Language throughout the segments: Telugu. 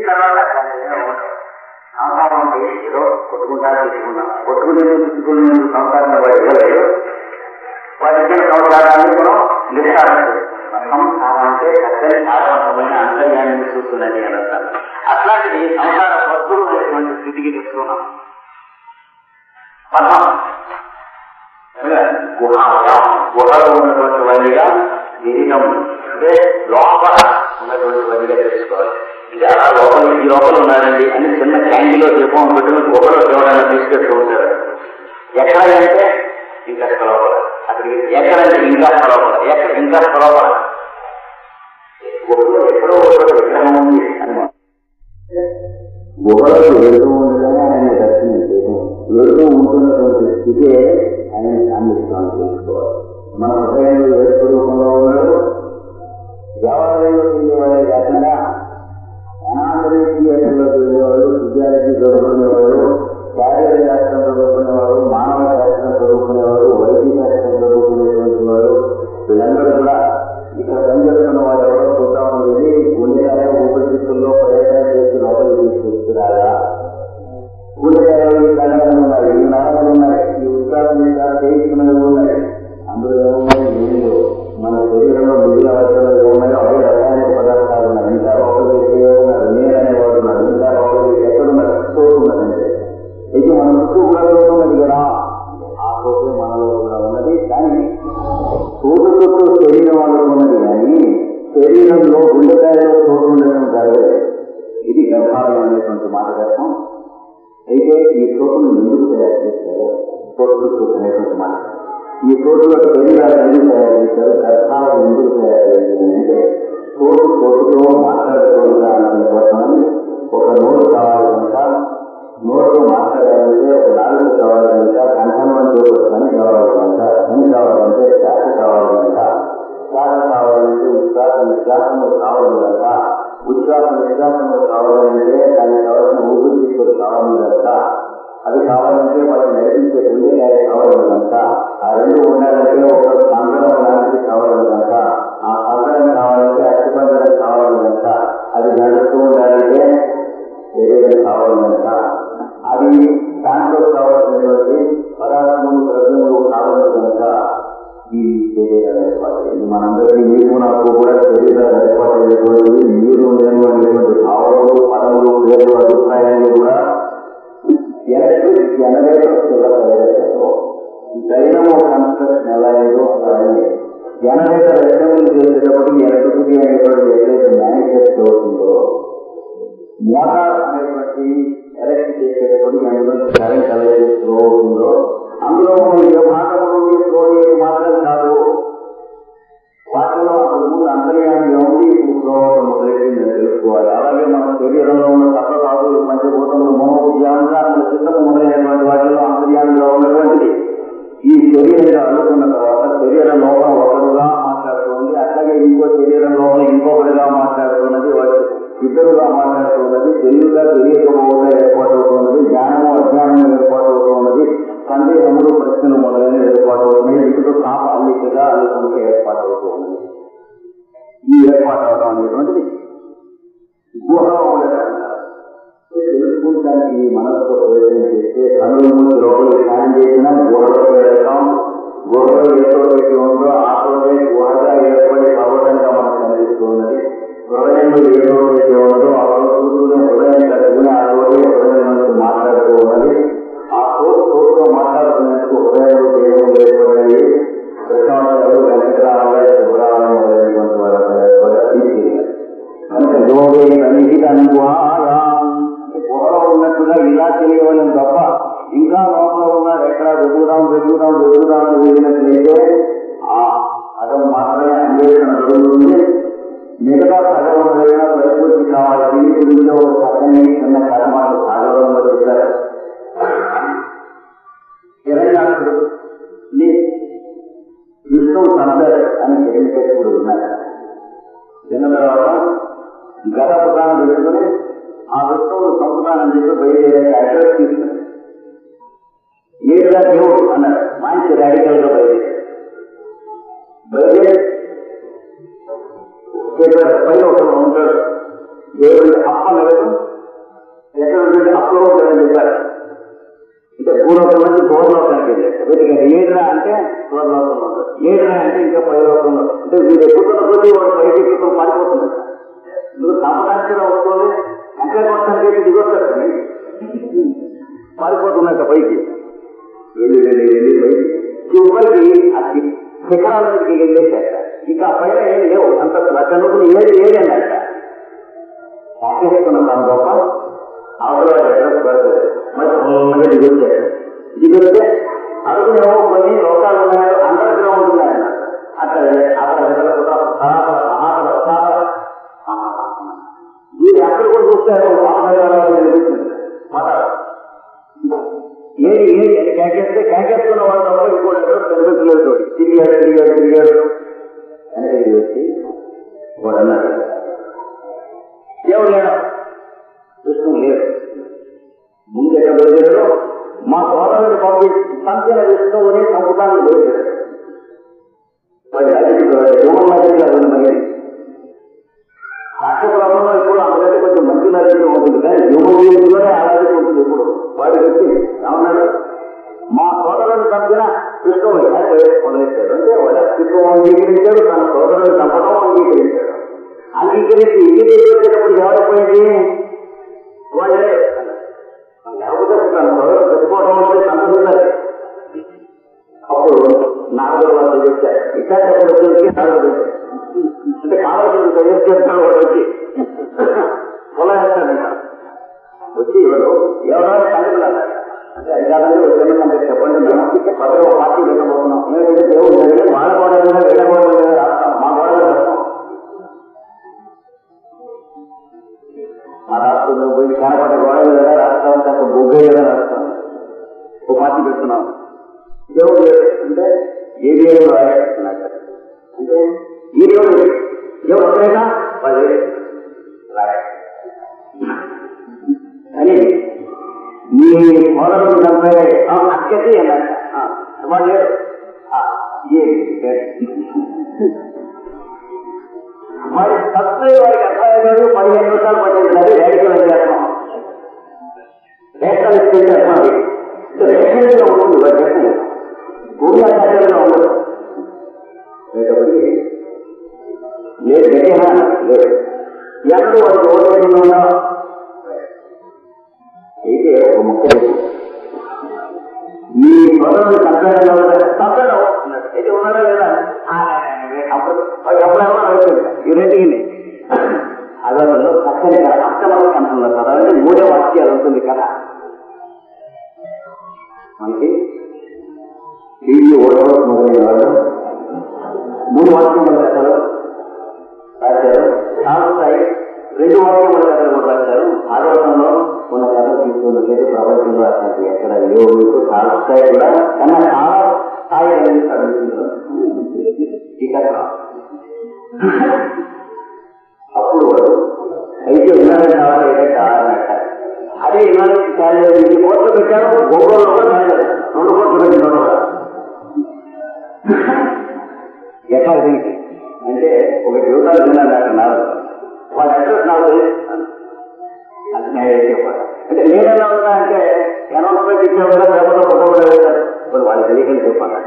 తర్వాత సంసారం అంటే ఏదో కొట్టుకుంటారో తీసుకున్నాం, కొట్టుకునే సంసారాన్ని వాడు ఇవ్వలేదు. వారి ఇచ్చిన సంసారాన్ని మనం నిర్ధారణ చేస్తున్నాం. సంసారం అంటే చక్కని సారవంతమైన అంతర్యాన్ని చూస్తున్నది అని అంటారు. అట్లాంటిది సంసార వస్తువులు అనేటువంటి స్థితికి తెస్తున్నాం. మనం గుహలో ఉన్నటువంటి వారిగా శరీరం అంటే లోపల ఉన్నటువంటి వారిగా తెలుసుకోవాలి. ఇది అలా ఈ లోపల ఉన్నారండి అని చిన్న క్యాండీలో దీపం పెట్టుకుని గుహలో ఎవరైనా తీసుకెళ్తూ ఉంటారు. ఎక్కడంటే ఇంకా లోపల, అక్కడికి ఎక్కడంటే ఇంకా లోపల, ఎక్కడ ఇంకా లోపల గుహలో ఎక్కడో ఒక విగ్రహం ఉంది అనమాట. గుహలో వెళ్తూ ఉండగానే ఆయన దర్శనం చేయడం, వెళ్తూ ఉంటున్నటువంటి స్థితే ఆయన అందిస్తాను తెలుసుకోవాలి. మన హృదయంలో ఏ స్వరూపంలో ఉన్నాడు, దేవాలయంలో తిరిగేవాడే కాకుండా అనాథరీతిలో తిరిగేవాడు, విద్యార్థి చదువుకునేవాడు, శారీరక శాస్త్రం చదువుకునేవాడు, మానవ శాస్త్రం చదువుకునేవాడు, వైద్య శాస్త్రం చదువుకునేటువంటి వాడు, వీళ్ళందరూ కూడా ఇక్కడ పనిచేస్తున్న వారు ఎవరో చూద్దామని గుండెకాయ ఊపిరితిత్తుల్లో ప్రయత్నం చేసి లోపలికి తీసుకొస్తున్నారా, గుండెకాయలు ఈ కళలు ఉన్నాయి, ఈ నరములు ఉన్నాయి, ఈ ఉత్సాహం చేయించుకున్నవి ఉన్నాయి. అందులో ఏమున్నాయి? నీళ్ళు. మన శరీరంలో మిగిలిన అవసరాలు ఏమున్నాయో అదే రసాయనిక పదార్థాలు ఉన్నాయి. ఇంకా లోపలికి ఉన్నారు, నీరు అనేవాడు ఉన్నారు, ఇంకా లోపలికి ఎక్కడున్నారు, తోడున్నారంటే ఇది మన చుట్టూ కూడా ఉన్నది కదా. ఆ తోటే మనలో కూడా ఉన్నది. కానీ తోటు చుట్టూ శరీరం వాళ్ళు ఉన్నది, కానీ శరీరంలో గుండెకాయలో తోడు ఉండడం జరగలేదు. ఇది గర్భాలయం అనేటువంటి మాట వ్యర్థం. అయితే ఈ తోటను ఎందుకు తయారు చేశారు? తోటు చుట్టూ అనేటువంటి మాట. ఈ తోటలో శరీరాలు ఎందుకు తయారు చేశారు? గర్భాలను ఎందుకు తయారు చేశారు అంటే తోటుతో మాట్లాడుకోవడానికి కోసమని ఒక నోరు కావాలి కనుక, నోరుతో మాట్లాడాలంటే ఒక నాలుగు కావాలి కనుక, కంఠం అంటే ఒక పని కావాలి కనుక, పని కావాలంటే శాఖ కావాలి కనుక, శాఖ కావాలంటే విశ్వాసము కావాలి కనుక, విశ్వాసము కావాలంటే దానికి కావాల్సిన ఊపిరితిత్తులు కావాలి కనుక, అది కావాలంటే వాటిని నడిపించే గుండెకాయ కావాలి కనుక, ఆ రెండు ఉండాలంటే ఒక సంగడం లాంటిది కావాలి కనుక, ఆ సంగడం కావాలంటే అస్థిపంజరం కావాలి కనుక, అది నడుస్తూ ఉండాలంటే శరీరం కావాలి కనుక, అది దాంట్లో కావాల్సినటువంటి పదార్థములు ద్రవ్యములు కావాలి కనుక ఈ శరీరాలు ఏర్పడేది. మనందరికీ మీకు నాకు కూడా శరీరాలు ఏర్పడేటువంటి మీరు నేను అనేటువంటి భావములు, పదములు, పేర్లు, అభిప్రాయాలు కూడా డైనమో కన్స్ట్రక్షన్ ఎలా అయిందో అలాగే జనరేటర్ అసెంబ్లీ చేసేటప్పటికి ఎలక్ట్రిసిటీ అనేటువంటి ఏదైతే మ్యానుఫ్యాక్చర్ అవుతుందో, మోటార్ అనేటువంటి ఎలక్ట్ చేసేటప్పటికి అందులో కరెంట్ ఎలా ఫ్లో అవుతుందో, అందులో ఏ భాగంలో ఫ్లో అయ్యే మాత్రం కాదు, వాటిలో ముందు అంతర్యాన్ని ఉంది, ఇప్పుడు ఫ్లో మొదలైంది తెలుసుకోవాలి. అలాగే మన శరీరంలో ఉన్న సప్తధాతువులు, పంచభూతములు, మనోజ్ఞానాలు, చిత్తము మొదలైనటువంటి వాటిలో అంతర్యామిలో ఉన్నటువంటిది ఈ శరీరంగా అందుకున్న తర్వాత శరీర లోపల ఒకరుగా మాట్లాడుతుంది, అట్లాగే ఇంకో శరీరం లోపల ఇంకొకరిగా మాట్లాడుతున్నది, వాటి ఇద్దరుగా మాట్లాడుతున్నది, తెలుగుగా తెలియకపోవడం ఏర్పాటవుతున్నది, జ్ఞానము అజ్ఞానము ఏర్పాటవుతున్నది, సందేహములు ప్రశ్నలు మొదలైన ఏర్పాటవుతున్నాయి, వీటితో కాప అల్లికగా అల్లుకుంటే ఏర్పాటవుతున్నది. ఈ ఏర్పాటవడం అనేటువంటిది గుహలో ఉండడం తెలుసుకుంటానికి మనసుతో ప్రయోజనం చేస్తే కనుల ముందు లోపల ధ్యానం చేసినా గుహలో వెళ్తాం. గుహలో ఏదైతే ఉందో ఆ తోటే గుహగా ఏర్పడి భగవతంగా మనకు కనిపిస్తున్నది. హృదయంలో ఏదైతే ఉందో ఆ రోజునే హృదయం కట్టుకుని ఆ రోజు హృదయం నుంచి మాట్లాడుతూ ఉన్నది. ఆ తోడుతో మాట్లాడుతున్నందుకు హృదయంలో దేవం ఏర్పడినది. కృష్ణాలు, వెంకటరామయ్య, శుభ్రామయ్య మొదలైనటువంటి వారు తీసుకెళ్ళారు. కనుక యోగే సన్నిహితం గుహలో ఉన్నట్టుగా ఇలా తెలియవలం తప్ప ఇంకా లోపల ఉన్నారు ఎక్కడ వెతుకుదాం అని వెళ్ళినట్లయితే ఆ సగం మాత్రమే అన్వేషణ జరుగుతుంది. మిగతా సగం పరిపూర్తి కావాలి. దీని గురించి ఒక సగమే చిన్న కర్మాలు సాగరంలో చేశారు. హిరణ్యాక్షుడు విష్ణువు సందర్ అని హిరణ్యకుడు ఉన్నారు. చిన్న తర్వాత గత పురాణం వేసుకుని ఆ విష్ణువును సంపుతానని చెప్పి బయలుదేరే అడ్రస్ తీసుకున్నాడు. ఏడుగా దేవుడు అన్నారు. మంచి రాడికల్ గా బయలుదేరి పైన ఒకరు ఉంటాడు. దేవుడి అప్పలేదు, ఎక్కడ ఉంటుంది అప్పలోకం చెప్పారు. అంటే భూలోకం నుంచి గోలోకానికి వెళ్ళారు. వీటికి ఏడురా అంటే గోలోకంలో ఉంటుంది, ఏడురా అంటే ఇంకా పైలోకంలో. అంటే వీడు ఎక్కుతున్న కొద్ది వాడు పైకి ఎక్కువ పారిపోతున్నారు. మీరు తప్పడానికి అవుతుంది, ఇంకా కొట్టడానికి దిగొచ్చారు, పారిపోతున్నట్ట పైకి వెళ్ళి వెళ్ళి వెళ్ళి పైకి చివరికి అది శిఖరాల మీదకి వెళ్ళేశాక ఇక పైన ఏం లేవు. అంత చదువుకుని ఏది ఏది అన్నట్ట పాకేస్తున్నాం. దాని గొప్ప అవసరం మరి దిగొచ్చాడు. దిగితే అడుగునేమో కొన్ని లోకాలు ఉన్నాయో అండర్ గ్రౌండ్ ఉన్నాయన్న. అక్కడ మీరు ఎక్కడ కూడా చూస్తారు ఏది ఏది అని కేకేస్తే కేకేస్తున్న వాళ్ళు తప్ప ఇంకోటి తెలుగులేదు. తిరిగాడు తిరిగాడు తిరిగాడు అనేది వచ్చి వాడు అన్నాడు, ఎవరు లేడు, కృష్ణుడు లేడు. ముందు ఎక్కడ వెళ్ళాడు, మా సోదరుడు పంపి సంఖ్యల విష్ణువుని చంపుతాను లేదు. వాడి రాక్షసులంలో ఇప్పుడు అందరికీ కొంచెం మంచి నరేంద్రం ఉంటుంది, కానీ యువలోనే అలాగే ఉంటుంది. ఇప్పుడు వాడి వ్యక్తి ఏమన్నాడు, మా సోదరుడు చంపిన కృష్ణుడు మొదలెట్టాడు. అంటే వాడి అస్తిత్వం అంగీకరించాడు, తన సోదరుడు చంపడం అంగీకరించాడు. అంగీకరించి ఇంటికి వచ్చేటప్పుడు ఎవరైపోయింది వాళ్ళే. లేకపోతే తన సోదరుడు చచ్చిపోవడం అంటే సంతోషాలి. అప్పుడు నారదుడు వాళ్ళు చెప్పారు, ఇట్లాంటి వచ్చి నారదుడు అంటే కావాల్సిన సజెస్ట్ చేస్తాడు. వాడు వచ్చి పొలా వేస్తాడంట. వచ్చి ఎవరు ఎవరైనా సంగతులు అంటే అధికారంగా వచ్చామంటే చెప్పండి, మేము పదవ పార్టీ వెళ్ళబోతున్నాం. ఎందుకంటే దేవుడు వాళ్ళ గోడలు వీళ్ళ గోడలు రాస్తాం, మా గోడలు రాస్తాం. మా రాష్ట్రంలో పోయి కనపడ్డ గోడలు కదా రాస్తాం, కాస్త బొగ్గే కదా రాస్తాం. ఓ పార్టీ పెడుతున్నాం. దేవుడు అంటే ఏ దేవుడు రాస్తున్నాడు అంటే ఈ దేవుడు ఎవరు వస్తాయినా వాళ్ళు రాయ అని మీ మొదలు చంపే అక్కటి అన్నట్ట వాళ్ళు మరి తప్పే వారికి అర్థమయ్యాడు. 15 నిమిషాలు పట్టింది రేడికల్ చేస్తున్నాం. రేఖలు చేస్తున్నాం. రేఖలుగా ఉంటుంది వారి రేఖలు భూమి ఆచార్యంగా ఉండదు. లేదు లేదు ఎప్పుడు వారికి ఓడిపోతుందా అయితే ఒక ముఖ్య మీ సోదరుడు తప్పడం తప్పడం అయితే ఉన్నాడా లేదా అప్పుడు ఎప్పుడైనా అవుతుంది. ఈ రెండుకి అదనంలో చక్కని కదా అష్టమాలకు అంటున్నారు కదా. అంటే 3వ వాక్యాలు ఉంటుంది కదా మనకి. టీవీ ఓడవ మొదలైన వాళ్ళు 3 వాక్యములు రాశారు. సాగుతాయి 2 వాక్యముల కథలు కూడా రాశారు. ఆరోపణలో ఉన్న కథ తీసుకున్నట్లయితే ప్రపంచంలో అసలు ఎక్కడ లేవు. మీకు సాగుతాయి కూడా కన్నా చాలా స్థాయి ఈ కథ. అప్పుడు వాడు అయితే వినాలని కావాలి ఏంటంటే అన్నట్ట. అదే వినాలని కాలేదు, 2 కోట్లు పెట్టారు. గోగోలో కూడా కాలేదు, 2 కోట్లు పెట్టిన ఎట్లా దీనికి అంటే ఒక జీవితాలు తిన్నాడు అన్నారు. వాళ్ళ అడ్రస్ నాకు చెప్పారు. అంటే నేనన్నా ఉన్నా అంటే అనౌన్స్మెంట్ ఇచ్చేవాళ్ళ పేపర్లో కొట్టబడలేదు. ఇప్పుడు వాళ్ళు తెలియకని చెప్పాను,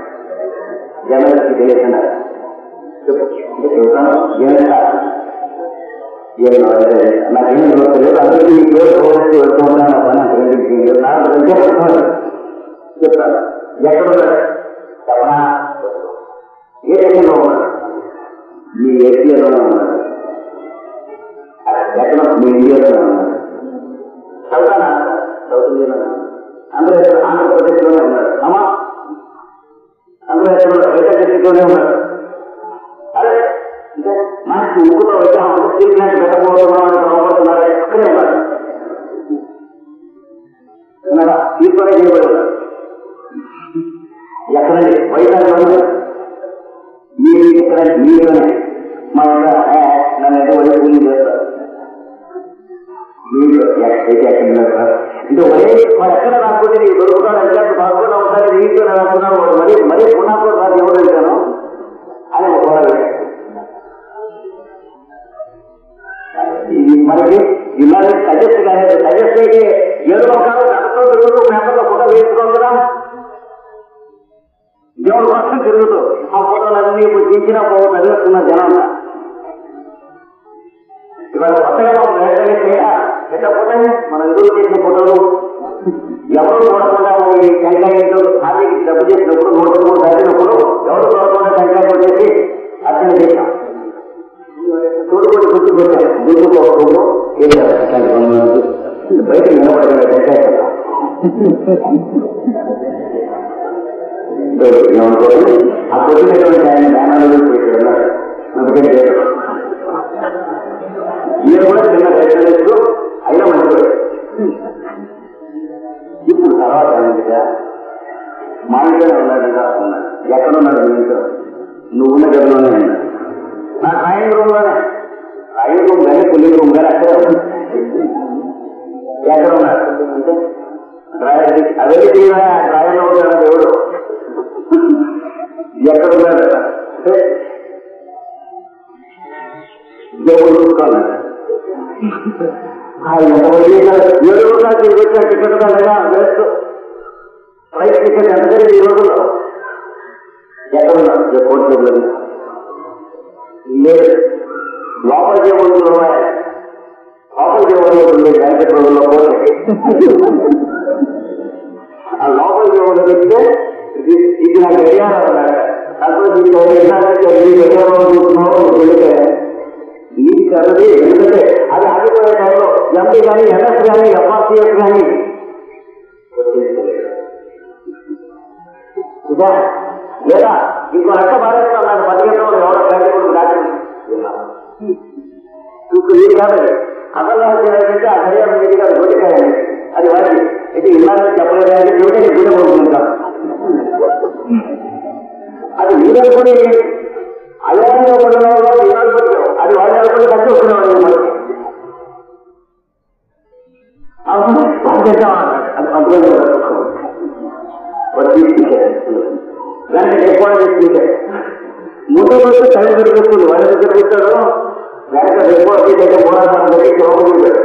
జనాలకి తెలియకున్నారు. చెప్తాను నాకేం తెలియదు. అందరికీ ఈ పేరు వెళ్తున్నాను పని చెప్తాను. ఎక్కడ చెప్పనా ఏ దేశంలో ఉన్నాడు? మీ ఏషియాలోనే ఉన్నాడు. ఎక్కడ మీ ఇండియాలోనే ఉన్నాడు. చదువుతానా సౌత్ ఇండియాలోనే ఆంధ్రప్రదేశ్లోనే ఉన్నాడు. అమ్మా ఆంధ్రప్రదేశ్లో వైజాగ్ డిస్ట్రిక్ట్లోనే ఉన్నాడు. అదే అంటే మనకి ముగ్గులో వచ్చాము స్టీల్ ప్లాంట్ పెట్టబోతున్నామని బాగుపడుతున్నాడు. అక్కడే ఉన్నాడు. తీసుకునే చేయబడి ఎక్కడండి వైజాగ్లోనే మీరు ఇక్కడ మీలోనే మా నన్ను ఎంత వరకు కూలి చేస్తారు. మీరు అయితే ఎక్కడ అంటే ఒరే మరి ఎక్కడ రాకపోతే నీకు దొరుకుతాడు అంటే బాగున్నా ఉంటారు. నీతో రాకున్నాడు మరి మరీ పునాతో రాదు ఎవరు వెళ్తాను అని ఒక మనకి ఇలాంటి సజెస్ట్ కానీ సజెస్ట్ అయితే ఏదో ఒక గంటతో తిరుగుతూ పేపర్లో ఫోటో వేసుకోవాలి కదా, దేవుడి కోసం తిరుగుతూ ఆ ఫోటోలన్నీ ఇప్పుడు తీసినా చదివేస్తున్న జనం. ఇవాళ కొత్తగా ఎట్లా ఫోటో మన ఎదురు చేసిన ఫోటోలు ఎవరు చూడకుండా టెంకాయలు ఖాళీకి డబ్బు చేసినప్పుడు 103 దాటినప్పుడు ఎవరు చూడకుండా టెంకాయ వచ్చేసి అర్థం చేశాం. తోడుకొని గుర్తుకొచ్చాం గుర్తుకోకుండా బయట నిలబడిన టెంకాయ ఆ కొట్టినటువంటి ఆయన జ్ఞానాలు పెట్టాడు. అందుకని ఈయన కూడా చిన్న ప్రయత్నం అయినా మంచివాడు. ఇప్పుడు తర్వాత ఏంటిగా మా ఇంట్లోనే ఉన్నాడుగా ఉన్నాడు. ఎక్కడున్నాడు మీ ఇంట్లో? నువ్వున్న గదిలోనే ఉన్నాడు. నా డ్రాయింగ్ రూమ్ లోనే, డ్రాయింగ్ రూమ్ కానీ పుల్లింగ్ రూమ్ కానీ అక్కడ ఎక్కడ ఉన్నాడు అంటే అదే డ్రాయింగ్ రూమ్ కదా దేవుడు ఎక్కడున్నాడు దేవుడు చూసుకోవాలంట. ఎంతమంది 7 రోజులు తిరిగి వచ్చా టికెట్ లేదా వేస్ట్ ఫ్లైట్ టికెట్ ఎంత జరిగింది ఈ రోజుల్లో? ఎక్కడున్నారు కోటి లేదు. లోపల దేవుళ్ళు లోపల దేవుళ్ళు ఉండే బ్యాంకెట్ రోజుల్లో పోతే ఆ లోపల దేవుళ్ళు చెప్తే ఇది నాకు గడియారం అన్నాడు. వెళితే ఇది కదది. ఎందుకంటే అది ఆగిపోయే టైంలో ఎంపీ కానీ ఎంఎస్ కానీ ఎఫ్ఆర్సీఎస్ కానీ లేదా ఇంకో రక్త బాధ్యత నాకు 10 గంటలు ఎవరో కార్యక్రమం దాటి ఇది కాదండి. అసలు ఏంటంటే ఆ గడియారం మీద కాదు గొడ్డికాయండి. అది వాడి ఇది ఇలాంటి చెప్పలేదంటే గుడి పోతుంటాం. అది వీరనుకుని అయ్యాలో పడినలో వీరాలు అది వాళ్ళు అనుకుని ఖర్చు వస్తున్నాడు మనకి. దానికి ఎక్కువ తీసుకుంటే ముందు రోజు టైం దొరికిస్తుంది. వాళ్ళ దగ్గర కూర్చాడు వెనక ఎక్కువ అయితే పోరాటం పెట్టి చూడగలిగాడు.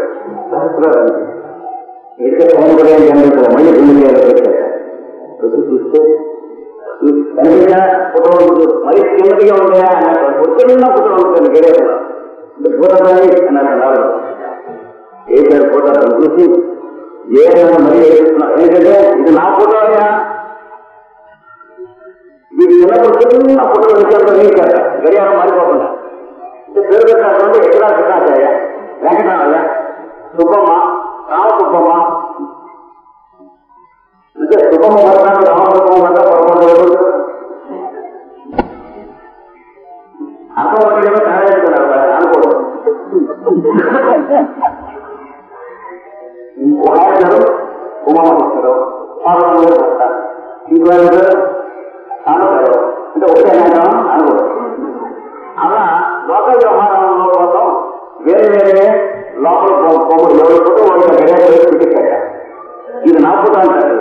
ఎక్కడ టైం కూడా ఏం కనిపిస్తుంది. మళ్ళీ గుండె చూస్తే కనిపించా ఫోటో ఉంటుంది. మళ్ళీ కిందటిగా ఉంటాయా అన్నట్టు పొద్దున్న ఫోటో ఉంటుంది. గడియారంలో ఫోటోని అన్నారు. ఏ పేరు ఫోటో చూసి ఏదైనా మరీ ఏడుస్తున్నా. ఏంటంటే ఇది నా ఫోటో అయ్యా, ఇది చిన్నప్పుడు చిన్న ఫోటో విషయంలో నీకు గడియారం మారిపోకుండా పేరు పెట్టాలంటే ఎక్కడ వికాసయ్యా, వెంకటరామయ్య, సుబ్బమ్మ, రామ సుబ్బమ్మ అంటే సుబ్బమ్మ మరణాలు రామసుబ్బమ్మ అంతా పొరపాటు అర్థం వచ్చేదో తయారు అనుకోవడం. ఇంకొకరు ఉమామహేశ్వరు పార్వతీదేవి వస్తారు. ఇంకొకరు రామగారు అంటే ఒకటే అనుకోవడం. అలా లోక వ్యవహారంలో కోసం వేరే వేరే లోపల పొమ్ముడు ఎవరి ఫోటో వాళ్ళ గడియారం పెట్టేశాక ఇది నా ఫోటో అంటారు.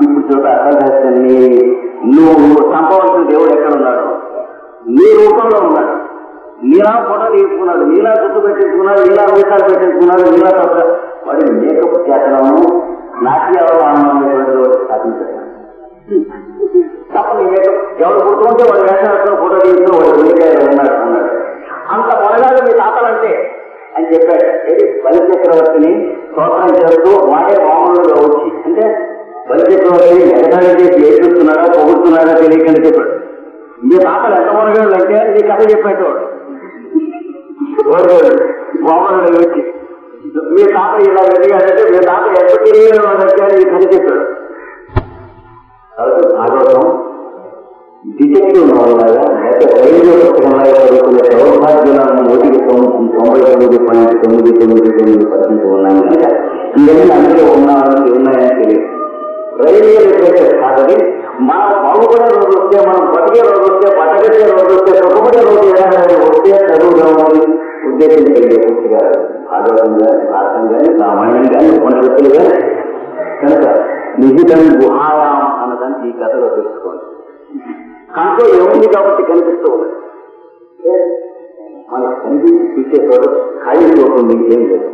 ఇప్పుడు చూడ అర్థాన్ని నువ్వు సంపవలసిన దేవుడు ఎక్కడ ఉన్నాడు? నీ రూపంలో ఉన్నాడు. నీలా ఫోటో తీసుకున్నాడు, నీలా గుర్తు పెట్టించుకున్నాడు, నీలా వేషాలు పెట్టించుకున్నాడు, నీలా తప్ప వాడి మేకప్ చేతనము నాట్యాలు సాధించాడు తప్ప నీ మేకప్ ఎవరు గుర్తుంటే వాడు వేషాలతో ఫోటో తీసుకుని వాడు ఉన్నాడు అన్నాడు. అంత మొదలాగా మీ తాతలంటే అని చెప్పాడు. ఏది బలి చక్రవర్తిని స్తోత్రం చేస్తూ వాడే వామనులుగా వచ్చి అంటే బలి చక్రవర్తిని ఎగతాళి చేసి ఏడుస్తున్నాడా పొగుడుతున్నాడా తెలియకని చెప్పాడు. మీ తాతలు ఎంత మొదలు అంటే నీ కథ చెప్పేటోడు వామనుడు వచ్చి మీ తాత ఇలా వెళ్ళాడంటే మీ తాత ఎక్కడ తిరిగిన ఈ కథ చెప్పాడు. భాగవతం డిటెక్టివ్ నవల్లాగా లేకపోతే రైల్వే పుస్తకంలాగా చదువుకునే సౌభాగ్యాలను 99.99% ఉన్నాయి కనుక ఇవన్నీ అందులో ఉన్నాయని తెలియదు. రైల్వే లిటరేచర్ కాదని మనం బాగుపడే రోజు వస్తే, మనం బతికే రోజు వస్తే, బతకటే రోజు వస్తే, సుఖపడే రోజు ఏదైనా వస్తే చదువుదామని ఉద్దేశం కలిగే పుస్తకాలు భాగవతం కానీ భారతం కానీ రామాయణం కానీ ఉపనిషత్తులు కానీ. కనుక నిహితం గుహాయాం అన్నదానికి ఈ కథలో తెలుసుకోండి. కంట్లో ఏముంది కాబట్టి కనిపిస్తూ ఉంది. మనకు కనిపించి చూసేటోడు ఖాళీ పోతుంది, ఏం లేదు.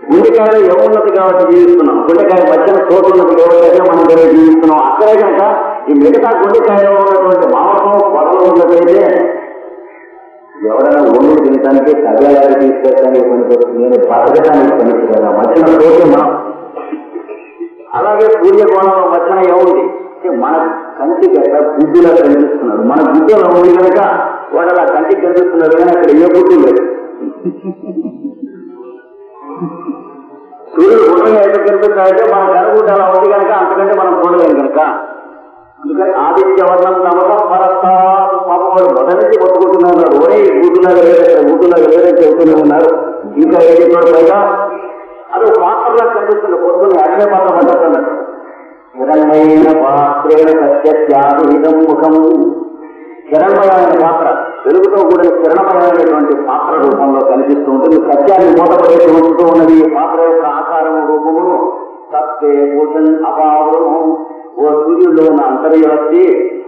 గుండెకాయలో ఏమున్నది కాబట్టి జీవిస్తున్నాం, గుండెకాయ మధ్యన చోటు ఉన్నది కాబట్టి మనం దగ్గర జీవిస్తున్నాం. అక్కడే కనుక ఈ మిగతా గుండెకాయలో ఉన్నటువంటి మాంసం పొడలు ఉన్నదైతే ఎవరైనా ఒండు తినడానికి కవ్యాలు తీసుకెళ్ళడానికి పనికొస్తుంది, నేను బతకడానికి పనికి కదా. మధ్యన చోటు మనం అలాగే సూర్యకోణంలో మధ్యన ఏముంది, మన కంటికి అక్కడ గుడ్డులా కనిపిస్తున్నాడు. మన గుడ్డులో ఉంది కనుక వాడు అలా కంటికి కనిపిస్తున్నాడు, కానీ అక్కడ ఏ గుడ్డు లేదు. సూర్యుడు గుడ్డగా ఎందుకు కనిపిస్తాడంటే మన కనుగుడ్డ అలా ఉంది కనుక, అంతకంటే మనం చూడలేము కనుక. అందుకని ఆదిత్యవర్ణం నమ్మకం పరస్తాడు. పాపవాడు మొదటి నుంచి పట్టుకుంటున్నాడు, ఒరే గుడ్డులాగా లేదంటే గుడ్డులాగా లేదని చెబుతూనే ఉన్నారు. ఇంకా ఏది పైగా అది పాత్రలా కనిపిస్తుంది. పొద్దున్న అగ్నే పాత్ర పడ్డట్టున్నాడు. హిరణ్మయైన పాత్రేణ సత్యత్యాహితం ముఖం. హిరణ్మయమైన పాత్ర, వెలుగుతో కూడిన కిరణమయమైనటువంటి పాత్ర రూపంలో కనిపిస్తూ ఉంటుంది. సత్యాన్ని మూటపడేసి ఉంటూ ఉన్నది ఈ పాత్ర యొక్క ఆకారము రూపమును. సత్తే భూషణ్ అపావరము. ఓ సూర్యుల్లో ఉన్న అంతర్యవస్తి,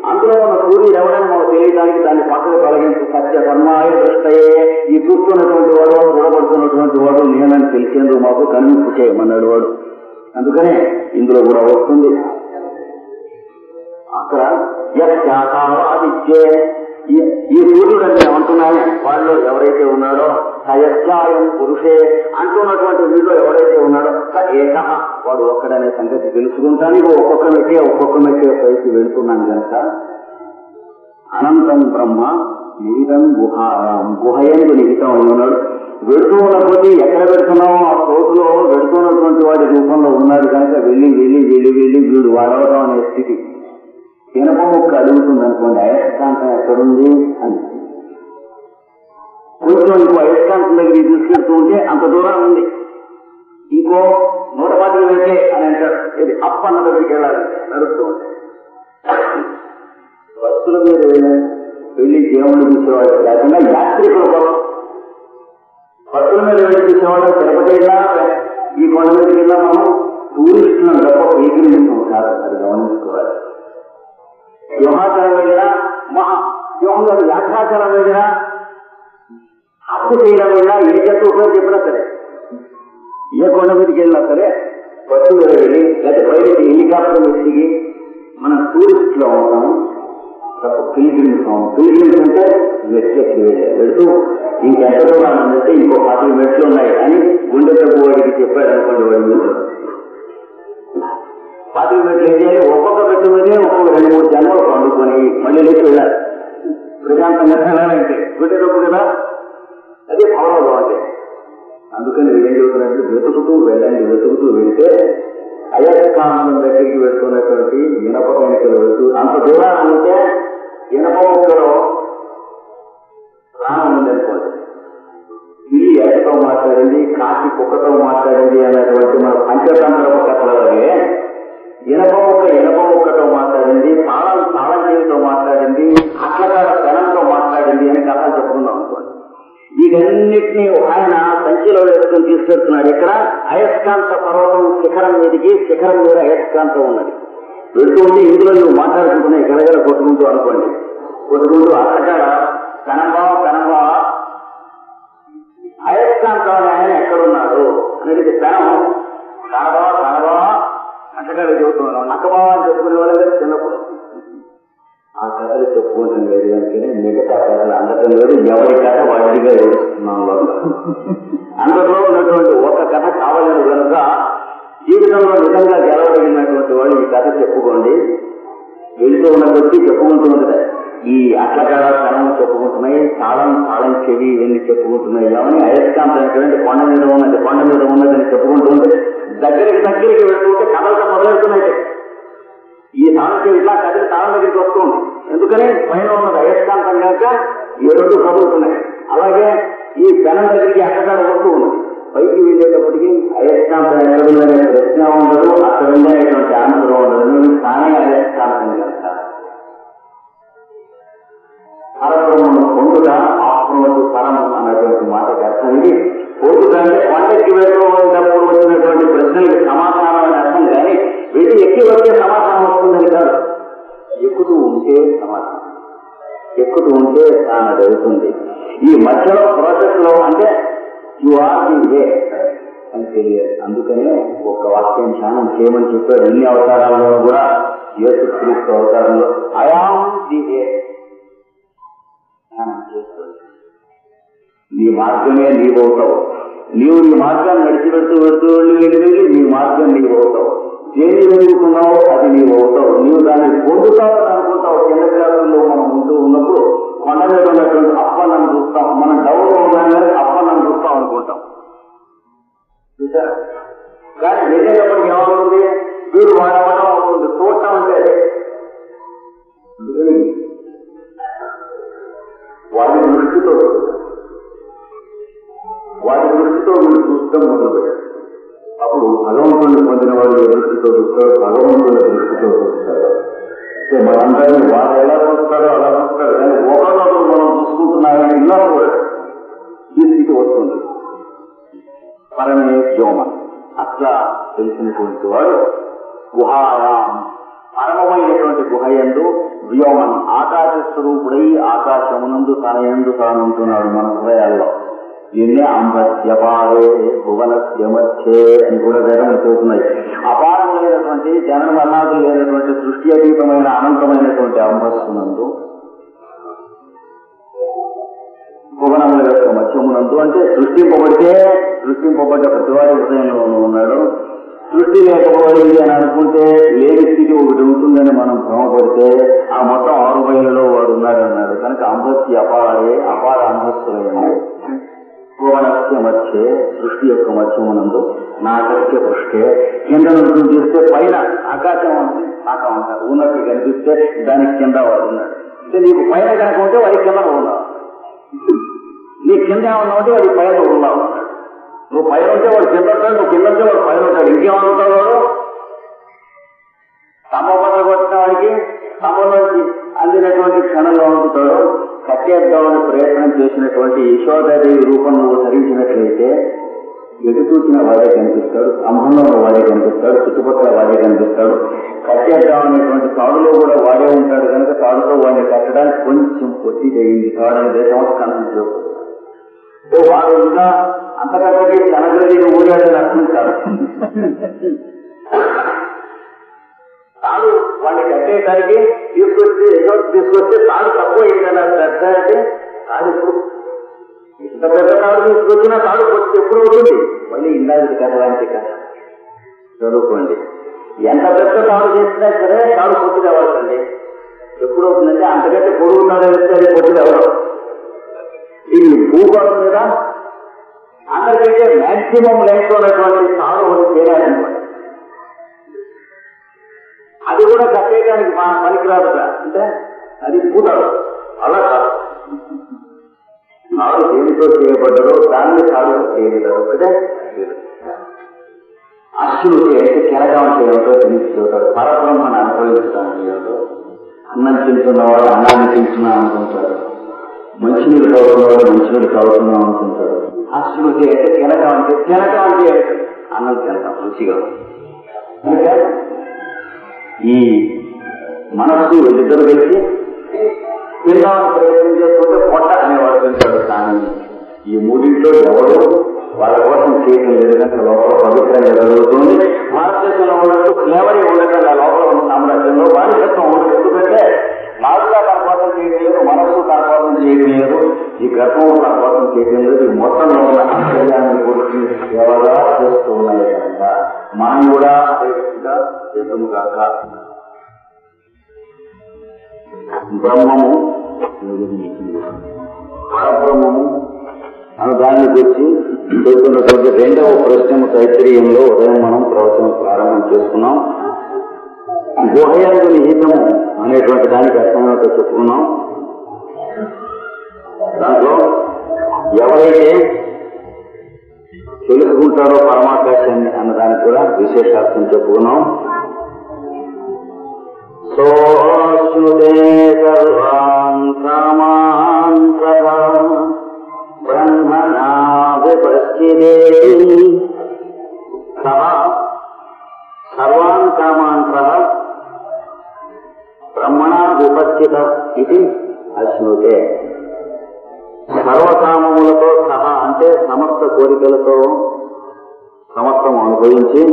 అందులో ఉన్న సూర్యుడు ఎవరైనా మనకు తెలియడానికి దాన్ని పక్కకు తొలగించి సత్య సన్మాయ దృష్టయే. ఈ చూస్తున్నటువంటి వాడు, చూడబడుతున్నటువంటి వాడు నేనని తెలిసేందుకు మాకు కనువిప్పు చేయమన్నాడు వాడు. అందుకనే ఇందులో కూడా వస్తుంది అక్కడ ఆదిత్యే. ఈ సూర్యుడు అంటే ఏమంటున్నాయి, వాళ్ళు ఎవరైతే ఉన్నాడో సయత్యాయం పురుషే అంటున్నటువంటి వీళ్ళు ఎవరైతే ఉన్నాడో ఏక వాడు ఒక్కడనే సంగతి తెలుసుకుంటానికి ఒక్కొక్క మెట్టే పైకి వెళ్తున్నాను కనుక అనంతం బ్రహ్మ నిహితం గుహయందు నిహితం అని ఉన్నాడు. వెళుతూ ఉన్న కొద్దీ ఎక్కడ పెడుతున్నామో ఆ చోటులో వెళుతున్నటువంటి వాడి రూపంలో ఉన్నాడు కనుక వెళ్ళి వెళ్ళి వెళ్ళి వెళ్ళి వీడు వాడవడం అనే స్థితి. ఇనప ముక్క అడుగుతుంది అనుకోండి, అయస్కాంతం ఎక్కడుంది అని. కొంచెం ఇంకో అయస్కాంతం దగ్గర తీసుకెళ్తూ ఉంటే అంత దూరం ఉంది, ఇంకో 110 వెళ్తే అని అంటాడు. ఇది అప్ అన్న దగ్గరికి వెళ్ళాలి నడుస్తూ ఉంటే. బస్సుల మీద వెళ్ళి దేవుణ్ణి చూసేవాడు లేకుండా యాత్రికుల కోసం బస్సుల మీద వెళ్ళి చూసేవాడు. తిరుపతి వెళ్ళినా ఈ కొండ మీదకి వెళ్ళినా మనం టూరిస్టులను తప్ప వెహికల్ కాదు, అది గమనించుకోవాలి. యోగాచలం వెళ్ళినా యోగంలో వ్యాఖ్యాచలం వెళ్ళినా హత్య చేయడం వెళ్ళినా ఏ జంతువు చెప్పినా సరే, ఏ కొండ మీదకి వెళ్ళినా సరే బస్సు మీద వెళ్ళి లేదా బయట హెలికాప్టర్ మీద దిగి మనం టూరిస్ట్ లో ఉంటాం తప్ప పిలిగ్రిమ్స్ అంటే వ్యక్తి వెళుతూ ఇంకెంత దూరం అంటే ఇంకో 10 మెట్లు ఉన్నాయి అని గుండె తప్పు వాడికి చెప్పాడు అనుకోండి. వాడి 10 మెట్లు అయితే ఒక్కొక్క మెట్టు మీదే ఒక్కొక్క 2-3 జన్మలు పండుకొని మళ్ళీ లేచి వెళ్ళాలి. ప్రశాంతంగా వెళ్ళాలంటే గుండె తప్పు కదా, అదే భావనలో అంటే. అందుకని ఏం చెబుతున్నట్టు వెతుకుతూ వెళ్ళండి. వెతుకుతూ వెళ్తే అయస్కాంతం దగ్గరికి వెళ్తున్నటువంటి ఇనప కణికలు వెళ్తూ అంత దూరాన్ని ఉంటే ఇనప ముక్కలో ప్రాణం ఉందనుకోండి. ఇది ఎక్కతో మాట్లాడింది, కాకి కుక్కతో మాట్లాడింది అనేటువంటి మన పంచతంత్ర కథలే ఇనప ముక్కతో మాట్లాడింది, తాళం చెవితో మాట్లాడింది, అట్లగాడ పెనంతో మాట్లాడింది అని కథలు చెప్పుకుందాం అనుకోండి. వీటన్నిటినీ ఆయన సంచిలో వేసుకొని తీసుకెళ్తున్నాడు. ఇక్కడ అయస్కాంత పర్వతం శిఖరం మీదకి, శిఖరం మీద అయస్కాంతం ఉన్నది. వెళ్తూ ఉంటే ఇందులో నువ్వు మాట్లాడుకుంటున్నాయి గడగడ కొట్టుకుంటూ అనుకోండి. కొట్టుకుంటూ అక్కడ కనబా అయస్కాంతం ఆయన ఎక్కడున్నాడు అనేది పెనం కనబా అంటగాడు చెబుతున్నాడు. నక్కబా అని చెప్పుకునే వాళ్ళగా చిన్నప్పుడు ఆ కథలు చెప్పుకోవటం లేదు అంటే మిగతా కథలు అందటం లేదు. ఎవరి కథ వాటిగా ఏడుస్తున్నాం. అందరిలో ఉన్నటువంటి ఒక కథ కావాలని కనుక జీవితంలో నిజంగా గెలవగలిగినటువంటి వాళ్ళు ఈ కథ చెప్పుకోండి. వెళ్తూ ఉన్న కొద్దీ చెప్పుకుంటూ ఉంటుంది. ఈ అట్లకాడ కణం చెప్పుకుంటున్నాయి, తాళం చెవి ఇవన్నీ చెప్పుకుంటున్నాయి. ఏమని అయస్కాంతమైనటువంటి కొండ మీద ఉన్నదని చెప్పుకుంటుంది. దగ్గరికి వెళ్తుంటే కథలతో మొదలెడుతున్నాయి. ఈ తాళం ఇట్లా కదిలి తాళం దగ్గరికి వస్తుంది. ఎందుకని పైన ఉన్నది అయస్కాంతం కనుక ఈ 2 కదులుతున్నాయి. అలాగే ఈ పెనం దగ్గరికి అక్కడ వస్తూ ఉన్నది. పైకి వెళ్ళేటప్పటికీ అయస్కాంతం ఎక్కడుందనే ప్రశ్న ఉండదు, అక్కడ ఉండేటువంటి ఆనందం ఉండదు. తానే అయస్కాంతం కనుక పరబ్రహ్మను పొందుట ఆత్మవద్దు పరం అన్నటువంటి మాటకి అర్థం. ఇది పొందుతంటే కొండకి వెళ్ళినప్పుడు వచ్చినటువంటి ప్రశ్నలకి సమాధానం అని అర్థం. కానీ వీటి ఎక్కి వచ్చే సమాధానం వస్తుందని కాదు, ఎక్కుతూ ఉంటే సమాధానం, ఎక్కుతూ ఉంటే తాను జరుగుతుంది. ఈ మధ్యలో యు ఆర్ ది వే అని తెలియదు. అందుకనే ఒక వాక్యం ధ్యానం చేయమని చెప్పాడు. అన్ని అవతారాల్లో కూడా యేసుక్రీస్తు అవతారంలో ఐ యామ్ ది వే ధ్యానం చేస్తాడు. నీ మార్గమే నీవు అవుతావు. నీవు నీ మార్గాన్ని నడిచి వెళ్తూ వెళ్ళి నీ మార్గం నీవు అవుతావు. దేని వెతుకుతున్నావో అది నీవు అవుతావు. నీవు దాన్ని పొందుతావు అని అనుకుంటావు. కింద క్లాసుల్లో మనం ఉంటూ ఉన్నప్పుడు కొండ మీద ఉన్నటువంటి అప్పన్నను చూస్తాం. మనం డౌన్లో ఉన్నాం అప్పన్నను చూస్తాం అనుకుంటాం. చూసారా? కానీ వెళ్ళేటప్పటికి ఏమవుతుంది? వీడు వాడవడం అవుతుంది. చూడటం అంటే వాడి దృష్టితో వీడు చూస్తాం మొదలుపెట్టారు. అప్పుడు భగవంతుడిని పొందిన వాళ్ళు ఏ దృష్టితో చూస్తారో భగవంతుడి దృష్టితో చూస్తారు. మనందరినీ వాడు ఎలా చూస్తారో అలా చూస్తారు. కానీ ఒకరినొకరు మనం చూసుకుంటున్నారని ఇలా కూడా ఈ స్థితి వస్తుంది. పరమే వ్యోమ అట్లా తెలిసినటువంటి వాడు గుహాయాం పరమమైనటువంటి గుహయందు వ్యోమన్ ఆకాశ స్వరూపుడై ఆకాశమునందు తన యందు తానుంటున్నాడు మన హృదయాల్లో. దీన్నే అంబత్యపారే భువనస్య మధ్యే అని కూడా వేదములు చెబుతున్నాయి. అపారమైనటువంటి జనన మరణాలు లేనటువంటి సృష్టి అతీతమైన అనంతమైనటువంటి అంబస్సునందు భువనముల యొక్క మధ్యమునందు అంటే సృష్టింపబడ్డ ప్రతివాడి హృదయంలోనూ ఉన్నాడు. సృష్టి లేకపోయింది అని అనుకుంటే లేని స్థితి ఒకటి ఉంటుందని మనం భ్రమపడితే ఆ మొత్తం 6 మైళ్ళలో వాడు ఉన్నాడన్నాడు. కనుక అంబస్య అపార అంబస్సులైంది. భువనస్య మధ్యే సృష్టి యొక్క మధ్యమునందు నాటస్య పృష్ఠే కింద నుంచి చూస్తే పైన ఆకాశం ఆకాశం అంటారు. ఉన్నట్టు కనిపిస్తే దానికి కింద వాడు ఉన్నాడు. అంటే నీకు పైన కనుక ఉంటే వాడి కింద ఉన్నావు. నీ కింద ఏమన్నా ఉంటే వాడి పైన ఉన్నావు అన్నాడు. నువ్వు పైన ఉంటే వాడు కింద ఉంటాడు, నువ్వు కింద ఉంటే వాడు పైన ఉంటాడు. ఇంకేమనుకుంటాడు వాడు? స్తంభం పక్కన వచ్చిన వాడికి స్తంభంలోంచి అందినటువంటి క్షణంలో ఉంటుతాడు. కట్టేద్దామని ప్రయత్నం చేసినటువంటి యశోదాదేవి రూపం నువ్వు ధరించినట్లయితే ఎటు చూసిన వాడే కనిపిస్తాడు, స్తంభంలో వాడే కనిపిస్తాడు, చుట్టుపక్కల వాడే కనిపిస్తాడు. కట్టేద్దామనేటువంటి తాడులో కూడా వాడే ఉంటాడు. కనుక తాడుతో వాడిని కట్టడానికి కొంచెం పొట్టి అయింది. తాడని దేశం కనిపించదు. వాడు ఇంకా అంతకంటే తనగలి ఊరాడని అర్థం కాదు. తాడు వాడిని కట్టేయడానికి తీసుకొస్తే తాడు తక్కువ అయిందని అంటే తాడు ఇప్పుడు ఇంత పెద్ద తాడు తీసుకొచ్చినా తాడు పొట్టి ఎప్పుడు అవుతుంది? మళ్ళీ ఇందాక కట్టడానికి కదా చదువుకోండి. ఎంత పెద్ద తాడు చేసినా సరే తాడు పొట్టి కావాల్సింది. ఎప్పుడు అవుతుందంటే అంతకంటే పొడుగు తాడు వేస్తే అది పొట్టి కావాలి. ఈ భూగోళం మీద అందరికంటే మ్యాక్సిమం లెంగ్త్ ఉన్నటువంటి తాడు ఒకటి చేయాలన్నమాట. అది కూడా కట్టేయడానికి పనికిరాదు. అంటే అది పూతాడు. అలా కాదు. తాడు దేనితో చేయబడ్డదో దాన్ని తాడు చేయలేదు. ఒకటే అశ్రుతి అయితే కెరగం చేయడంతో తెలిసిపోతాడు. పరబ్రహ్మను అనుభవించడానికి ఏమిటో. అన్నం తింటున్నవాడు అన్నాన్ని తింటున్నా అనుకుంటాడు. మంచినీళ్ళు తాగుతున్నవాడు మంచినీళ్ళు తాగుతున్నాం అనుకుంటాడు. అశ్రుతి అయితే కెరగం అంటే అన్నం తినడం రుచిగా. ఈ మనస్సు ఇద్దరు కలిసి తినడానికి ప్రయత్నం చేసుకుంటే పొట్ట అనేవాడు తింటాడు. కానీ ఈ మూడింట్లో ఎవరు వాళ్ళ కోసం చేయడం లేదు. కనుక లోపల పవిత్రంగా జరుగుతుంది. భారతదేశంలో ఉన్నట్టు ఫ్లేవరీ ఉండటం లోపల ఉన్న సామ్రాజ్యంలో బానిసత్వం ఉండదు. ఎందుకంటే నాలుగుగా తన కోసం చేయడం లేదు, మనస్సు తన కోసం చేయడం లేదు, ఈ గర్భం తన కోసం చేయడం లేదు. ఈ మొత్తంలో ఉన్న ఆశ్చర్యాన్ని గురించి సేవగా చేస్తూ ఉన్నాయి. కనుక మనం కూడా చేద్దాము కాక బ్రహ్మము పరబ్రహ్మము అను దాన్ని గురించి చెబుతున్నటువంటి 2వ ప్రశ్న తైత్రీయంలో ఉదయం మనం ప్రవచనం ప్రారంభం చేసుకున్నాం. గుహయందు నిహితము అనేటువంటి దానికి అర్థమేమిటో చెప్పుకున్నాం. దాంట్లో ఎవరైతే తెలుసుకుంటారో పరమాకాశాన్ని అన్నదానికి కూడా విశేషార్థం చెప్పుకున్నాం. సోశ్నుతే సర్వాన్ కామాన్ బ్రహ్మణా విపశ్చిదే సర్వాన్ కామాన్ బ్రహ్మణా విపశ్చిత ఇది అశ్నుతే. సర్వకామములతో సహా అంటే సమస్త కోరికలతో సమస్తం అనుభవించి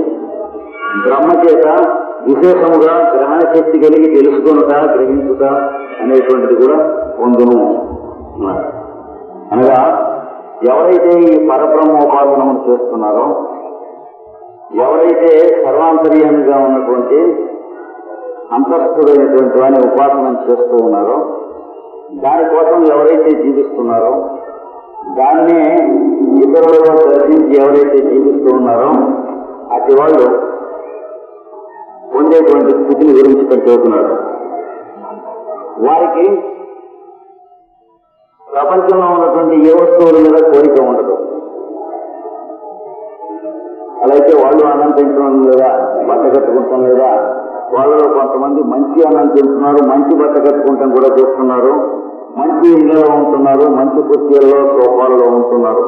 బ్రహ్మచేత విశేషముగా గ్రహణ శక్తి కలిగి తెలుసుకొనుట గ్రహించుట అనేటువంటిది కూడా పొందును. అనగా ఎవరైతే ఈ పరబ్రహ్మోపాసనము చేస్తున్నారో, ఎవరైతే సర్వాంతర్యామిగా ఉన్నటువంటి అంతస్థుడైనటువంటి వాని ఉపాసన చేస్తూ ఉన్నారో, దానికోసం ఎవరైతే జీవిస్తున్నారో, దాన్నే ఇతరులలో దర్శించి ఎవరైతే జీవిస్తూ ఉన్నారో అతి వాళ్ళు పొందేటువంటి స్థితిని గురించి చెబుతున్నారు. వారికి ప్రపంచంలో ఉన్నటువంటి ఏ వస్తువుల మీద కోరిక ఉండదు. అలాగే వాళ్ళు అన్నం తింటడం లేదా, బట్ట కట్టుకుంటాం లేదా, వాళ్ళలో కొంతమంది మంచి అన్నం తింటున్నారు, మంచి బట్ట కట్టుకుంటాం కూడా చేస్తున్నారు, మంచి ఇళ్లలో ఉంటున్నారు, మంచి కుర్చీలలో సోఫాలలో ఉంటున్నారు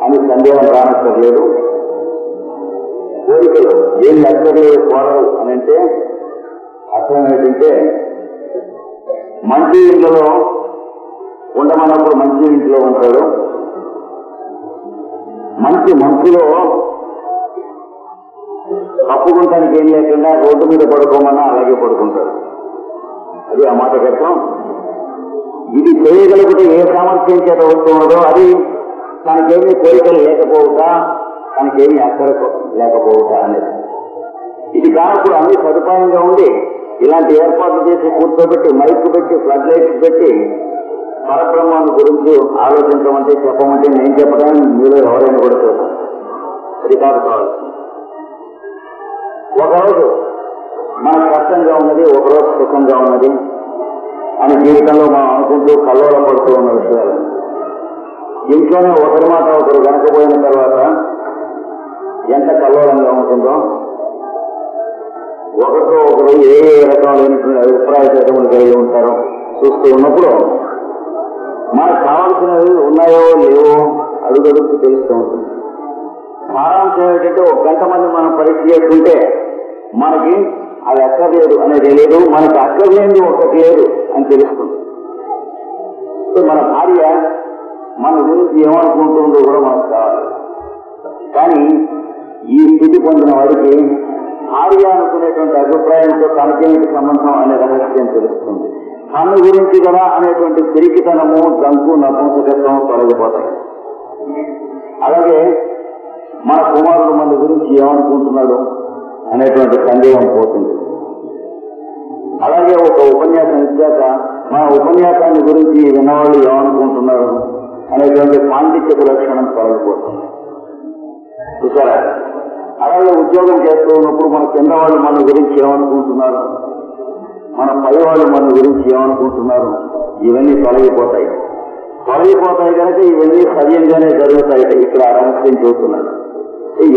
అని సందేహం కానక్కర్లేదు. కోరికలు ఏం అక్కర్లేదు కోరలు అని అంటే అర్థం ఏంటంటే, మంచి ఇంట్లో ఉండమన్నప్పుడు మంచి ఇంట్లో ఉంటాడు, మంచి మనసులో తప్పుకుంటానికి ఏం లేకుండా రోడ్డు మీద పడుకోమన్నా అలాగే పడుకుంటాడు. అది ఆ మాట కట్టం. ఇది చేయగలిగితే ఏ సామర్థ్యం చేత వస్తున్నదో అది తనకేమీ కోరికలు లేకపోవుట, తనకేమీ అక్కర లేకపోవుట అనేది. ఇది కానప్పుడు అన్ని సదుపాయంగా ఉండి ఇలాంటి ఏర్పాట్లు చేసి కూర్చోబెట్టి మైక్ పెట్టి ఫ్లడ్ లైట్స్ పెట్టి పరబ్రహ్మాన్ని గురించి ఆలోచించమంటే చెప్పమంటే నేను చెప్పడానికి మీరు ఎవరైనా కూడా చూస్తాను. అది కాదు. ఒకరోజు మనకు కష్టంగా ఉన్నది, ఒకరోజు సుఖంగా ఉన్నది అని జీవితంలో మనం అనుకుంటూ కల్లోలం పడుతూ ఉన్న విషయాలు. ఇంట్లోనే ఒకరి మాట ఒకరు వెనకపోయిన తర్వాత ఎంత కల్లోలంగా ఉంటుందో, ఒకరితో ఒకరు ఏ రకమైనటువంటి అభిప్రాయ భేదములు కలిగి ఉంటారో చూస్తూ ఉన్నప్పుడు మనకు కావాల్సినవి ఉన్నాయో లేవో అడుగడుగు తెలుస్తూ ఉంటుంది. సారాంశం ఏంటంటే, ఒక గంట మంది మనం పరీక్ష చేసుకుంటే మనకి అది అక్కర్లేదు అనేది లేదు, మనకి అక్కర్లేని ఒకటి లేదు అని తెలుస్తుంది. మన భార్య మన గురించి ఏమనుకుంటుందో కూడా మనకు కావాలి. కానీ ఈ స్థితి పొందిన వాడికి భార్య అనుకునేటువంటి అభిప్రాయంతో తనకేమిటి సంబంధం అనే రహస్యం తెలుస్తుంది. తన గురించి కదా అనేటువంటి పిరికితనము, దంకు, నపుంసకత్వం తొలగిపోతాయి. అలాగే మన కుమారుడు మన గురించి ఏమనుకుంటున్నాడు అనేటువంటి సందేహం పోతుంది. అలాగే ఒక ఉపన్యాసం ఇచ్చాక మన ఉపన్యాసాన్ని గురించి విన్నవాళ్ళు ఏమనుకుంటున్నారు అనేటువంటి పాండిత్యపు లక్షణం తొలగిపోతుంది. చూసారా? అలాగే ఉద్యోగం చేస్తూ ఉన్నప్పుడు మన కింద వాళ్ళు మన గురించి ఏమనుకుంటున్నారు, మన పై వాళ్ళు మన గురించి ఏమనుకుంటున్నారు, ఇవన్నీ తొలగిపోతాయి కనుక ఇవన్నీ సవ్యంగానే జరుగుతాయి. ఇక్కడ రహస్యం చూస్తున్నాడు.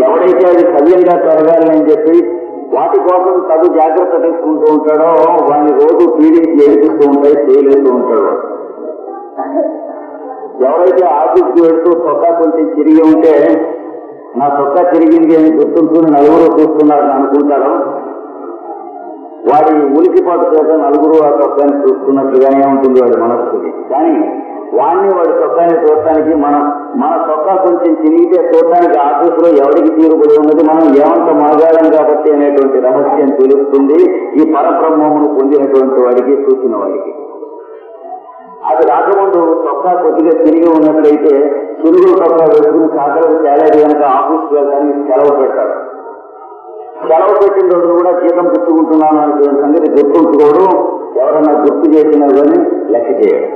ఎవడైతే అది సవ్యంగా జరగాలి అని చెప్పి వాటి కోసం తగు జాగ్రత్త తీసుకుంటూ ఉంటాడో వాడిని రోజు పీడించి ఏడిపిస్తూ ఉంటాయి, చేయలేస్తూ ఉంటాడు. ఎవరైతే ఆఫీస్కి వెళ్తూ చొక్కా కొంచెం తిరిగి ఉంటే నా చొక్కా తిరిగింది అని గుర్తుంచుకుని నలుగురు చూస్తున్నారని అనుకుంటారు, వాడి ఉలికిపాటు చేత నలుగురు ఆ చొక్కాని చూస్తున్నట్లుగానే ఉంటుంది వాడి మనస్సుకి. కానీ వాడిని వాడి చొక్కాని చూడటానికి మన చొక్కా కొంచెం చిరిగితే చూడటానికి ఆఫీసులో ఎవరికి తీరుబడి ఉన్నది, మనం ఏమంత మాగాడం కాబట్టి అనేటువంటి రహస్యం తెలుస్తుంది ఈ పరబ్రహ్మమును పొందినటువంటి వాడికి, చూసిన వాడికి. అది రాకముందు చొక్కా కొద్దిగా తిరిగి ఉన్నట్లయితే చిరుగులు చొక్కా వేసుకుని కాకలకు తేలేదు కనుక ఆఫీస్కి వెళ్ళడానికి సెలవు పెట్టాడు. సెలవు పెట్టిన రోజులు కూడా జీతం పుచ్చుకుంటున్నాను అనేటువంటి సంగతి గుర్తుంచుకోవడం, ఎవరన్నా గుర్తు చేసినా కానీ లెక్క చేయడం.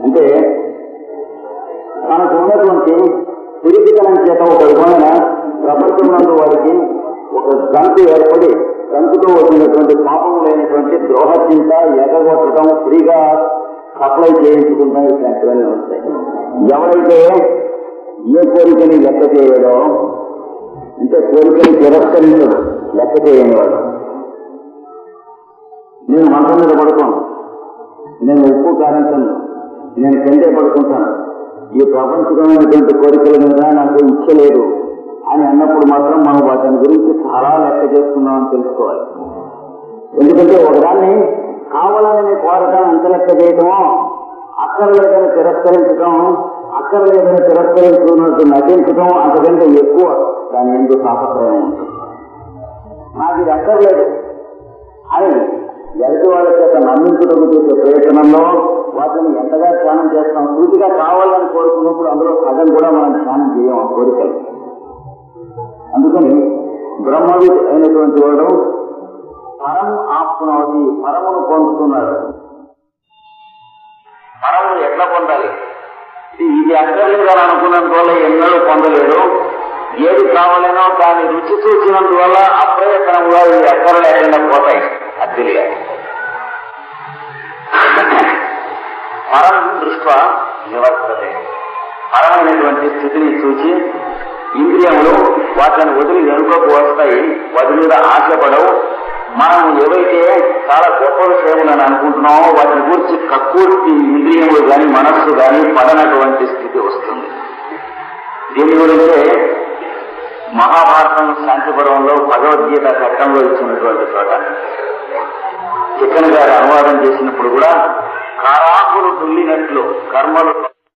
అంటే మనకు ఉన్నటువంటి తిరిగితనం చేత ఒక విధమైన ప్రపంచంలో వారికి ఒక గంతు ఏర్పడి గంతుతో వచ్చినటువంటి పాపం లేనటువంటి ద్రోహచింత ఎగగొట్టడం, ఫ్రీగా సప్లై చేయించుకుంటాం, ఇట్లాంటివన్నీ వస్తాయి. ఎవరైతే ఏ కోరికని లెక్క చేయడో అంటే కోరికని తిరస్కరించడం, లెక్క చేయని వాడు. నేను మంచం మీద పడుకోను, నేను ఉప్పు కారంటాను, నేను కిందే పడుకుంటాను, ఈ ప్రపంచమైనటువంటి కోరికల మీద నాకు ఇచ్చ లేదు అని అన్నప్పుడు మాత్రం మనం వాటిని గురించి చాలా లెక్క చేస్తున్నామని తెలుసుకోవాలి. ఎందుకంటే ఒకదాన్ని కావాలని కోరటాన్ని అంత లెక్క చేయటమో, అక్కర్లేదని తిరస్కరించడం, అక్కర్లేదని తిరస్కరించుకున్నట్టు నటించడం అంతకంటే ఎక్కువ దాని ఎందుకు తాపత్రయం ఉంటుంది. నాకు ఇది అక్కర్లేదు అని ఎదుటి వాళ్ళ చేత నమ్మించడం చేసే ప్రయత్నంలో వాటిని ఎంతగా ధ్యానం చేస్తాం. పూర్తిగా కావాలని కోరుకున్నప్పుడు అందులో సగం కూడా మనం ధ్యానం చేయం ఆ కోరికలు. అందుకని బ్రహ్మవిద్ అయినటువంటి వాడు పరం ఆప్నోతి, పరమును పొందుతున్నాడు. పరమును ఎట్లా పొందాలి? ఇది అక్కర్లేదని అనుకున్నందువల్ల ఎన్నడూ పొందలేడు. ఏది కావాలనో దాన్ని రుచి చూసినందువల్ల అప్రయత్నంగా ఈ అక్కర్లు లేకుండా పోతాయి. అది తెలియాలి. పరం దృష్ట్యా నివర్తతే, పరమైనటువంటి స్థితిని చూసి ఇంద్రియములు వాటిని వదిలి వెనుకకు వస్తాయి, వాటి మీద ఆశపడవు. మనం ఏవైతే చాలా గొప్ప విషయములని అనుకుంటున్నామో వాటిని గురించి కక్కుర్తి ఇంద్రియములు కానీ మనస్సు కానీ పడనటువంటి స్థితి వస్తుంది. దీని గురించే మహాభారతం శాంతిపురంలో భగవద్గీత ఘట్టంలో ఇచ్చినటువంటి చోట చిక్కన్ గారు అనువాదం చేసినప్పుడు కూడా కారాకులు దుల్లినట్లు కర్మలు